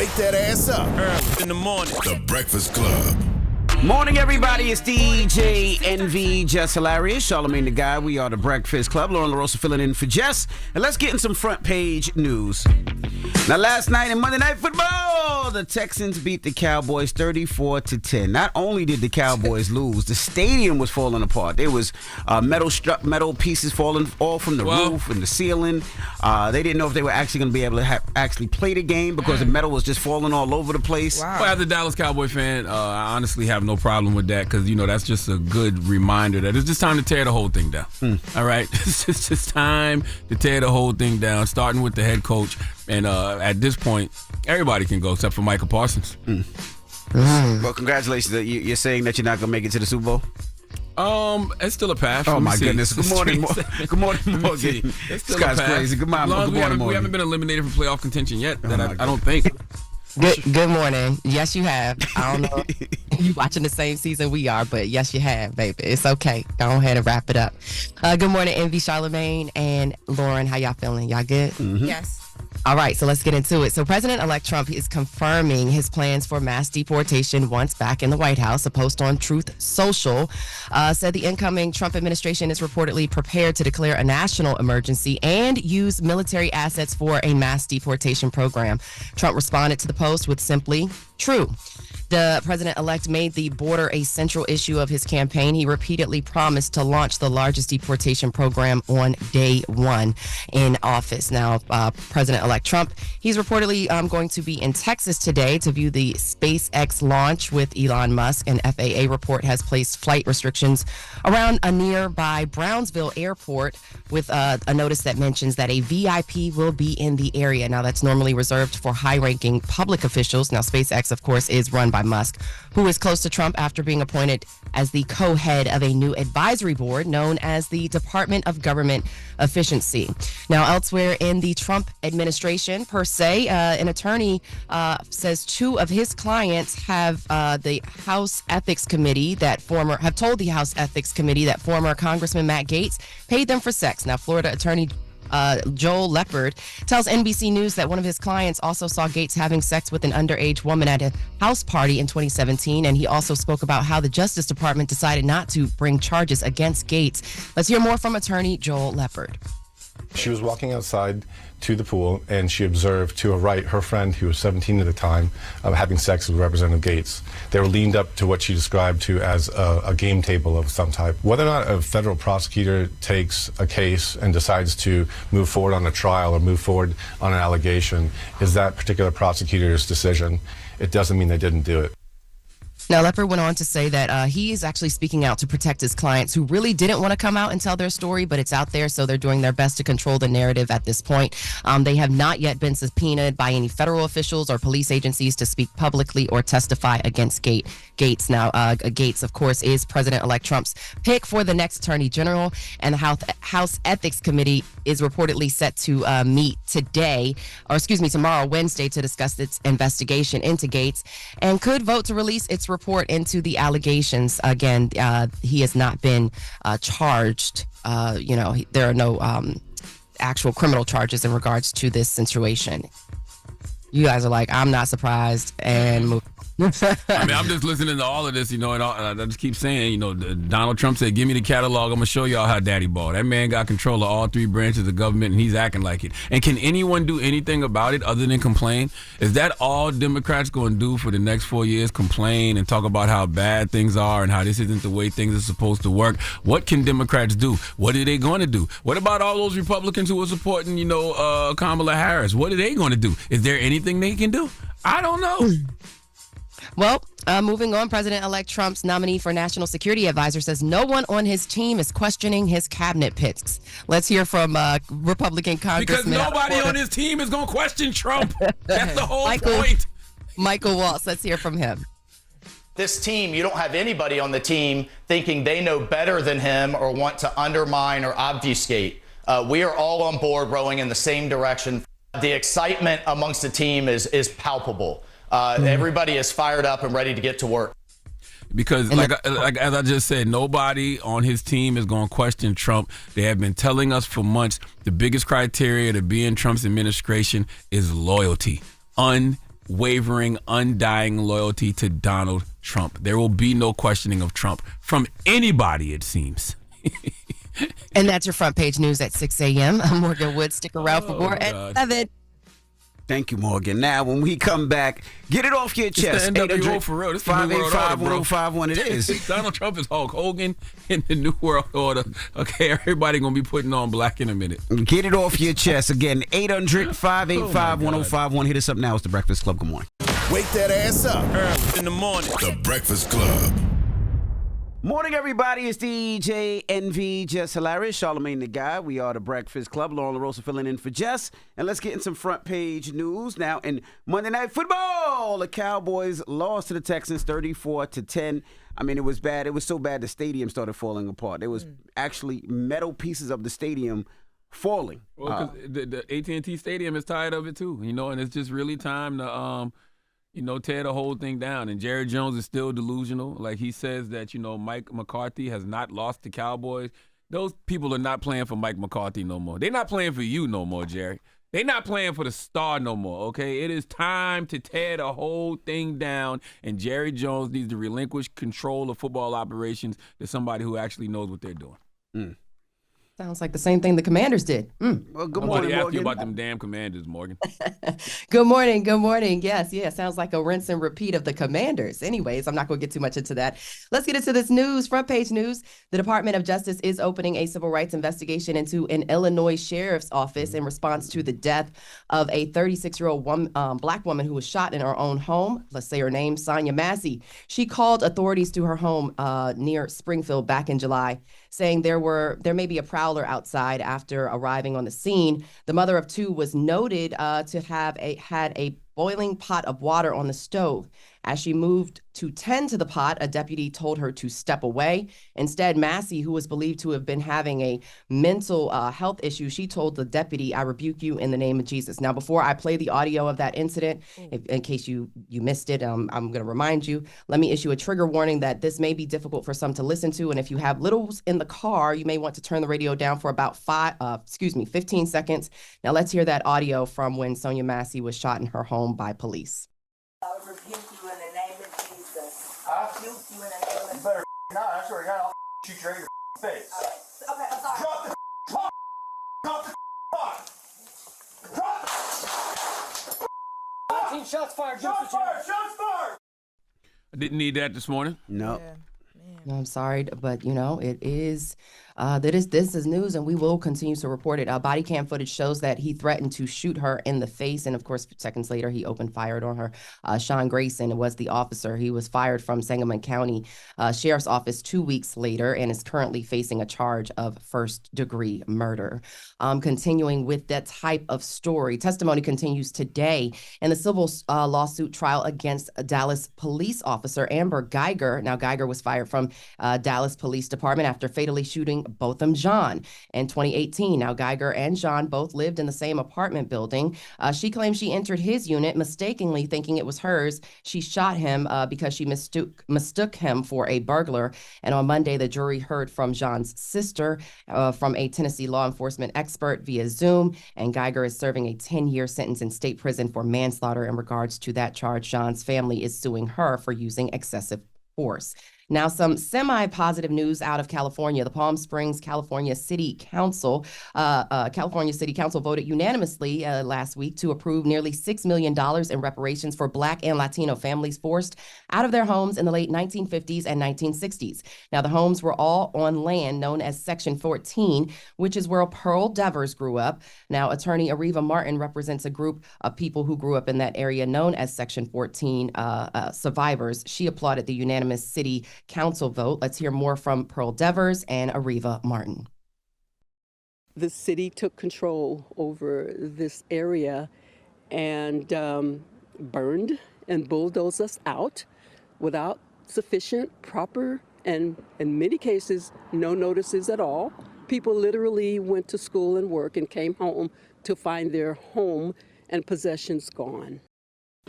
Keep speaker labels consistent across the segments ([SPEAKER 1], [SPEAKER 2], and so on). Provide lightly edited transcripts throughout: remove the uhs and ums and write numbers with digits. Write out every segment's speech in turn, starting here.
[SPEAKER 1] wake that ass up.
[SPEAKER 2] Early in the morning.
[SPEAKER 1] The Breakfast Club.
[SPEAKER 3] Morning, everybody. It's DJ NV, Jess Hilarious, Charlamagne the Guy. We are the Breakfast Club. Lauren LaRosa filling in for Jess. And let's get in some front page news. Now, last night in Monday Night Football, the Texans beat the Cowboys 34-10. Not only did the Cowboys lose, the stadium was falling apart. There was metal pieces falling all from the roof and the ceiling. They didn't know if they were actually going to be able to actually play the game because the metal was just falling all over the place.
[SPEAKER 4] Wow. Well, as a Dallas Cowboy fan, I honestly have no problem with that because, that's just a good reminder that it's just time to tear the whole thing down. All right? It's just time to tear the whole thing down, starting with the head coach. And at this point, everybody can go except for Micah Parsons.
[SPEAKER 3] Well, congratulations. You're saying that you're not going to make it to the Super Bowl?
[SPEAKER 4] It's still a path.
[SPEAKER 3] Oh, my goodness. Good morning, Good morning, Morgan.
[SPEAKER 4] It's still
[SPEAKER 3] this guy's
[SPEAKER 4] a path.
[SPEAKER 3] crazy. Good morning, Morgan.
[SPEAKER 4] We haven't been eliminated from playoff contention yet. I don't think.
[SPEAKER 5] Good morning. Yes, you have. I don't know if you watching the same season we are, but yes, you have, baby. It's okay. Go ahead and wrap it up. Good morning, Envy, Charlamagne, and Lauren. How y'all feeling? Y'all good?
[SPEAKER 3] Mm-hmm.
[SPEAKER 6] Yes.
[SPEAKER 5] All right, so let's get into it. So President-elect Trump is confirming his plans for mass deportation once back in the White House. A post on Truth Social said the incoming Trump administration is reportedly prepared to declare a national emergency and use military assets for a mass deportation program. Trump responded to the post with simply, true. The president-elect made the border a central issue of his campaign. He repeatedly promised to launch the largest deportation program on day one in office. Now, President-elect Trump, he's reportedly going to be in Texas today to view the SpaceX launch with Elon Musk. An FAA report has placed flight restrictions around a nearby Brownsville airport with a notice that mentions that a VIP will be in the area. Now, that's normally reserved for high-ranking public officials. Now, SpaceX, of course, is run by Musk, who is close to Trump after being appointed as the co-head of a new advisory board known as the Department of Government Efficiency. Now, elsewhere in the Trump administration, per se, an attorney says two of his clients have the House Ethics Committee have told the House Ethics Committee that former Congressman Mack Gaetz paid them for sex. Now, Florida attorney Joel Leppard tells NBC News that one of his clients also saw Gaetz having sex with an underage woman at a house party in 2017, and he also spoke about how the Justice Department decided not to bring charges against Gaetz. Let's hear more from attorney Joel Leppard.
[SPEAKER 7] She was walking outside to the pool, and she observed to her right her friend, who was 17 at the time, having sex with Representative Gaetz. They were leaned up to what she described to as a game table of some type. Whether or not a federal prosecutor takes a case and decides to move forward on a trial or move forward on an allegation is that particular prosecutor's decision. It doesn't mean they didn't do it.
[SPEAKER 5] Now, Leppard went on to say that he is actually speaking out to protect his clients who really didn't want to come out and tell their story, but it's out there, so they're doing their best to control the narrative at this point. They have not yet been subpoenaed by any federal officials or police agencies to speak publicly or testify against Gaetz. Now, Gaetz, of course, is President-elect Trump's pick for the next Attorney General, and the House Ethics Committee is reportedly set to meet tomorrow, Wednesday, to discuss its investigation into Gaetz and could vote to release its report into the allegations. Again, he has not been charged. There are no actual criminal charges in regards to this situation. You guys are like, I'm not surprised, and move.
[SPEAKER 4] I mean, I'm just listening to all of this, and I just keep saying, Donald Trump said, give me the catalog, I'm going to show y'all how daddy ball. That man got control of all three branches of government, and he's acting like it. And can anyone do anything about it other than complain? Is that all Democrats going to do for the next 4 years? Complain and talk about how bad things are and how this isn't the way things are supposed to work? What can Democrats do? What are they going to do? What about all those Republicans who are supporting, Kamala Harris? What are they going to do? Is there anything they can do? I don't know.
[SPEAKER 5] Well, moving on, President-elect Trump's nominee for National Security Advisor says no one on his team is questioning his cabinet picks. Let's hear from Republican Congressman.
[SPEAKER 4] Because nobody on his team is going to question Trump. That's the whole point.
[SPEAKER 5] Michael Waltz, let's hear from him.
[SPEAKER 8] This team, you don't have anybody on the team thinking they know better than him or want to undermine or obfuscate. We are all on board rowing in the same direction. The excitement amongst the team is palpable. Everybody is fired up and ready to get to work.
[SPEAKER 4] Because, like as I just said, nobody on his team is going to question Trump. They have been telling us for months the biggest criteria to be in Trump's administration is loyalty. unwavering, undying loyalty to Donald Trump. There will be no questioning of Trump from anybody, it seems.
[SPEAKER 5] And that's your front page news at 6 a.m. Morgan Wood, stick around for more at 7.
[SPEAKER 3] Thank you, Morgan. Now, when we come back, get it off your chest.
[SPEAKER 4] It's the NWO for real. This is the New World Order,
[SPEAKER 3] 585-1051 it is.
[SPEAKER 4] Donald Trump is Hulk Hogan in the New World Order. Okay, everybody going to be putting on black in a minute.
[SPEAKER 3] Get it off your chest. Again, 800-585-1051. Hit us up now. It's The Breakfast Club. Good morning.
[SPEAKER 1] Wake that ass up.
[SPEAKER 2] Early in the morning.
[SPEAKER 1] The Breakfast Club.
[SPEAKER 3] Morning, everybody. It's DJ NV, Jess Hilarious, Charlamagne the Guy. We are The Breakfast Club. Lauren LaRosa filling in for Jess. And let's get in some front page news. Now, in Monday Night Football, the Cowboys lost to the Texans 34-10. I mean, it was bad. It was so bad the stadium started falling apart. There was actually metal pieces of the stadium falling.
[SPEAKER 4] Well, because the AT&T Stadium is tired of it, too, and it's just really time to tear the whole thing down. And Jerry Jones is still delusional. Like, he says that, Mike McCarthy has not lost to Cowboys. Those people are not playing for Mike McCarthy no more. They're not playing for you no more, Jerry. They're not playing for the star no more, okay? It is time to tear the whole thing down, and Jerry Jones needs to relinquish control of football operations to somebody who actually knows what they're doing.
[SPEAKER 5] Sounds like the same thing the Commanders did.
[SPEAKER 3] Well, good morning,
[SPEAKER 4] Nobody asked
[SPEAKER 3] Morgan.
[SPEAKER 4] you about them damn Commanders, Morgan.
[SPEAKER 5] Good morning. Good morning. Yes. Sounds like a rinse and repeat of the Commanders. Anyways, I'm not going to get too much into that. Let's get into this news. Front page news. The Department of Justice is opening a civil rights investigation into an Illinois sheriff's office in response to the death of a 36-year-old black woman who was shot in her own home. Let's say her name, Sonia Massey. She called authorities to her home near Springfield back in July, saying there may be a prowler outside. After arriving on the scene, the mother of two was noted to have had a boiling pot of water on the stove. As she moved to tend to the pot, a deputy told her to step away. Instead, Massey, who was believed to have been having a mental health issue, she told the deputy, "I rebuke you in the name of Jesus." Now, before I play the audio of that incident, in case you missed it, I'm going to remind you, let me issue a trigger warning that this may be difficult for some to listen to. And if you have littles in the car, you may want to turn the radio down for about 15 seconds. Now, let's hear that audio from when Sonia Massey was shot in her home by police.
[SPEAKER 6] I rebuke you in the name of Jesus. I rebuke you in the name of Jesus. You better not. I swear to God, I'll shoot you right in your face. Okay, I'm sorry. Drop the pot. Drop the pot. Drop the 19 shots fired. Shots fired. Shots fired.
[SPEAKER 4] I didn't need that this morning.
[SPEAKER 3] No.
[SPEAKER 5] No, I'm sorry, but it is. This is news, and we will continue to report it. Body cam footage shows that he threatened to shoot her in the face, and of course, seconds later, he opened fire on her. Sean Grayson was the officer. He was fired from Sangamon County Sheriff's Office 2 weeks later, and is currently facing a charge of first-degree murder. Continuing with that type of story, testimony continues today in the civil lawsuit trial against a Dallas police officer, Amber Geiger. Now, Geiger was fired from Dallas Police Department after fatally shooting Botham Jean in 2018. Now, Geiger and Jean both lived in the same apartment building. She claims she entered his unit mistakenly thinking it was hers. She shot him because she mistook him for a burglar. And on Monday, the jury heard from Jean's sister from a Tennessee law enforcement expert via Zoom. And Geiger is serving a 10-year sentence in state prison for manslaughter. In regards to that charge, Jean's family is suing her for using excessive force. Now, some semi-positive news out of California. The Palm Springs, California City Council voted unanimously last week to approve nearly $6 million in reparations for Black and Latino families forced out of their homes in the late 1950s and 1960s. Now, the homes were all on land known as Section 14, which is where Pearl Devers grew up. Now, attorney Areva Martin represents a group of people who grew up in that area known as Section 14 survivors. She applauded the unanimous city council vote. Let's hear more from Pearl Devers and Areva Martin.
[SPEAKER 9] The city took control over this area and burned and bulldozed us out without sufficient, proper, and in many cases, no notices at all. People literally went to school and work and came home to find their home and possessions gone.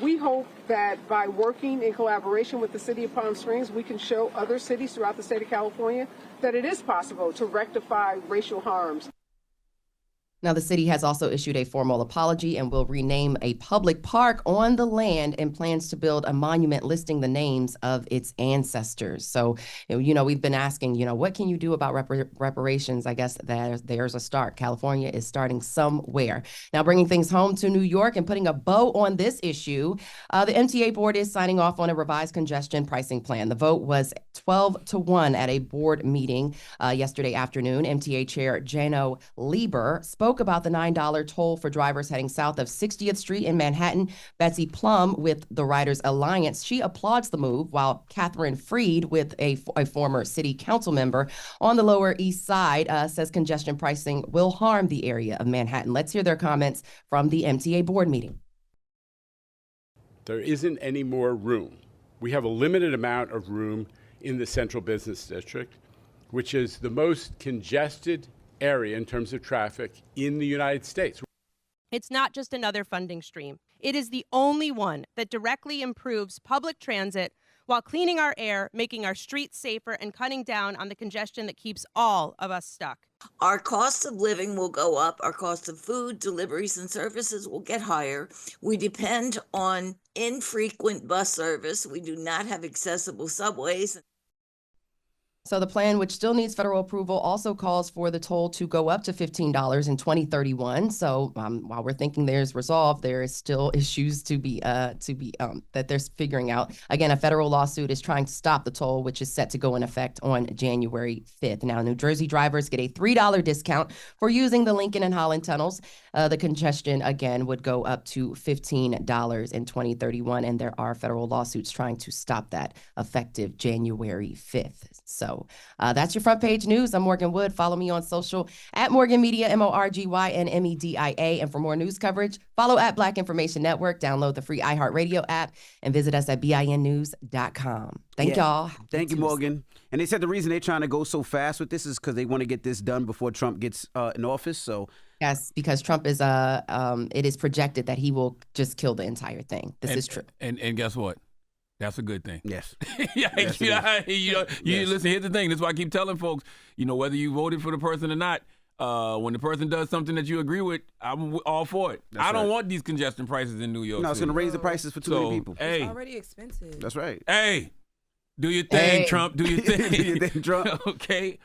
[SPEAKER 10] We hope that by working in collaboration with the City of Palm Springs, we can show other cities throughout the state of California that it is possible to rectify racial harms.
[SPEAKER 5] Now, the city has also issued a formal apology and will rename a public park on the land and plans to build a monument listing the names of its ancestors. So, we've been asking, what can you do about reparations? I guess there's a start. California is starting somewhere. Now, bringing things home to New York and putting a bow on this issue, the MTA board is signing off on a revised congestion pricing plan. The vote was 12-1 at a board meeting yesterday afternoon. MTA Chair Jano Lieber spoke about the $9 toll for drivers heading south of 60th Street in Manhattan. Betsy Plum with the Riders Alliance, she applauds the move, while Catherine Freed, with a former city council member on the Lower East Side, says congestion pricing will harm the area of Manhattan. Let's hear their comments from the MTA board meeting.
[SPEAKER 2] There isn't any more room. We have a limited amount of room in the Central Business District, which is the most congested area in terms of traffic in the United States.
[SPEAKER 11] It's not just another funding stream. It is the only one that directly improves public transit while cleaning our air, making our streets safer, and cutting down on the congestion that keeps all of us stuck.
[SPEAKER 12] Our cost of living will go up. Our cost of food, deliveries, and services will get higher. We depend on infrequent bus service. We do not have accessible subways.
[SPEAKER 5] So the plan, which still needs federal approval, also calls for the toll to go up to $15 in 2031. So while we're thinking there's resolve, there is still issues to be that they're figuring out. Again, a federal lawsuit is trying to stop the toll, which is set to go in effect on January 5th. Now, New Jersey drivers get a $3 discount for using the Lincoln and Holland tunnels. The congestion, again, would go up to $15 in 2031, and there are federal lawsuits trying to stop that effective January 5th. So that's your front page news. I'm Morgan Wood. Follow me on social at Morgan Media, MorgynMedia. And for more news coverage, follow at Black Information Network, download the free iHeartRadio app, and visit us at BINnews.com. Thank y'all.
[SPEAKER 3] Thank you, Morgan. And they said the reason they're trying to go so fast with this is because they want to get this done before Trump gets in office. So
[SPEAKER 5] yes, because Trump is it is projected that he will just kill the entire thing. This is true.
[SPEAKER 4] And guess what? That's a good thing.
[SPEAKER 3] Yes.
[SPEAKER 4] Yes, listen, here's the thing. That's why I keep telling folks, whether you voted for the person or not, when the person does something that you agree with, I'm all for it. I don't want these congestion prices in New York.
[SPEAKER 3] No, it's going to raise the prices for too many people.
[SPEAKER 13] It's already expensive.
[SPEAKER 3] That's right.
[SPEAKER 4] Hey, do your thing, Trump. Do your thing.
[SPEAKER 3] Do your thing, Trump.
[SPEAKER 4] Okay.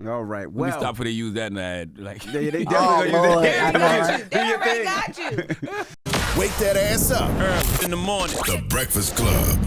[SPEAKER 3] All right.
[SPEAKER 4] Well, let me stop for they use that in the ad. Like,
[SPEAKER 3] they definitely gonna use that.
[SPEAKER 13] They already got you.
[SPEAKER 1] Wake that ass up.
[SPEAKER 4] Early in the morning.
[SPEAKER 1] The Breakfast Club.